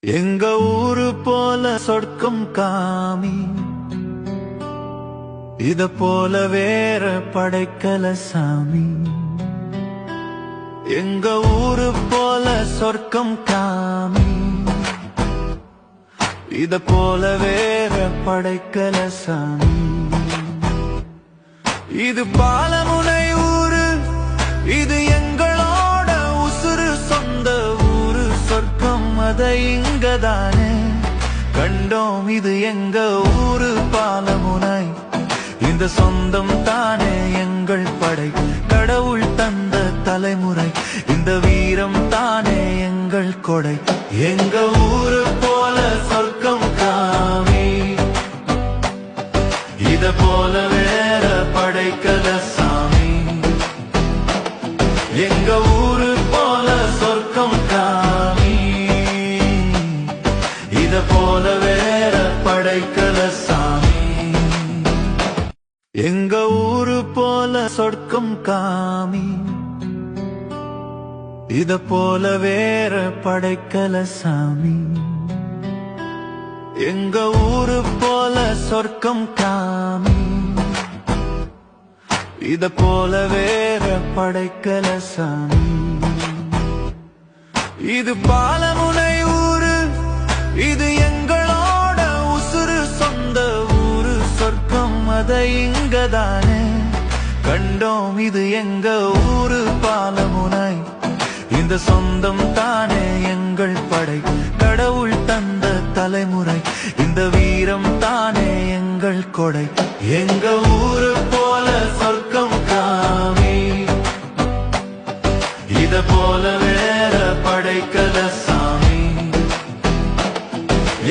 எங்க ஊரு போல சொர்க்கம் காமி, இத போல வேற படைக்கல சாமி. எங்க ஊரு போல சொர்க்கம் காமி, இத போல வேற படைக்கல சாமி. இது பாலமுனை ஊரு, இது எங்களோட உசுறு, சொந்த ஊரு சொர்க்கம் அதை இங்கதானே கண்டோம். இது எங்க ஊரு பாலமுனை, இந்த சொந்தம் தானே எங்கள் படை, கடவுள் தந்த தலைமுறை, இந்த வீரம் தானே எங்கள் கொடை. எங்க ஊரு போல சொர்க்கம் காமி, இத போல வேற படைக்கல சாமி. எங்க ஊரு போல சொர்க்கம் காமி, இத போல வேற படைக்கல சாமி. எங்க ஊரு போல சொர்க்கம் காமி, இத போல வேற படைக்கல சாமி. எங்க ஊரு போல சொர்க்கம் காமி, இத போல வேற படைக்கல சாமி. இது பாலமுனை ஊரு, இது எங்களோட உசுறு, சொந்த ஊரு சொர்க்கம் அதை இங்கதானே கண்டோம். இது எங்க ஊரு பாலமுனை, இந்த சொந்தம் தானே எங்கள் படை, கடவுள் தந்த தலைமுறை, இந்த வீரம் தானே எங்கள் கொடை. எங்க ஊரு போல சொர்க்கம் காமி, இத போல வேற படைக்கல சாமி.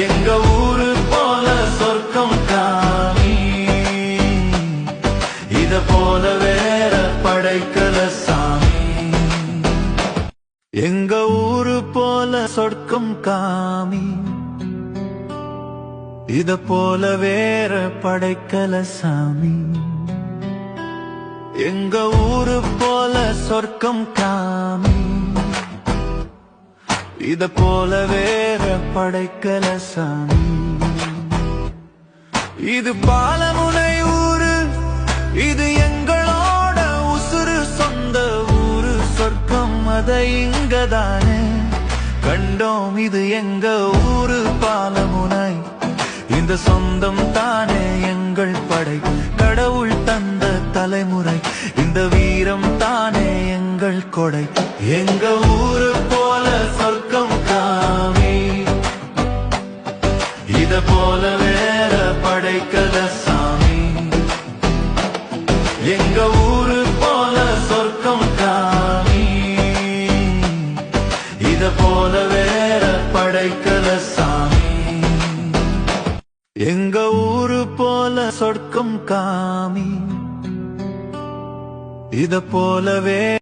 எங்க ஊரு போல சொர்க்கம் காமி, இத போல வேற படைக்கல சாமி. எங்க ஊரு போல சொர்க்கம் காமி, இத போல வேற படைக்கல சாமி. எங்க ஊரு போல சொர்க்கம் காமி, இத போல வேற படைக்கல சாமி. இது பாலமுனை ஊரு, இது எங்களோட உசுறு, சொந்த ஊரு சொர்க்கம் அதை இங்கதானே கண்டோம். இது எங்க ஊரு பாலமுனை, இந்த சொந்தம் தானே எங்கள் படை, கடவுள் தந்த தலைமுறை, இந்த வீரம் தானே எங்கள் கொடை. எங்க ஊரு போல சொர்க்கம் காமி, இத போல வேற படைக்கல சாமி. எங்க ஊரு போல சொர்க்கம் காமி, இத போல வேற படைக்கல சாமி. எங்க ஊரு போல சொர்க்கம் காமி, இத போலவே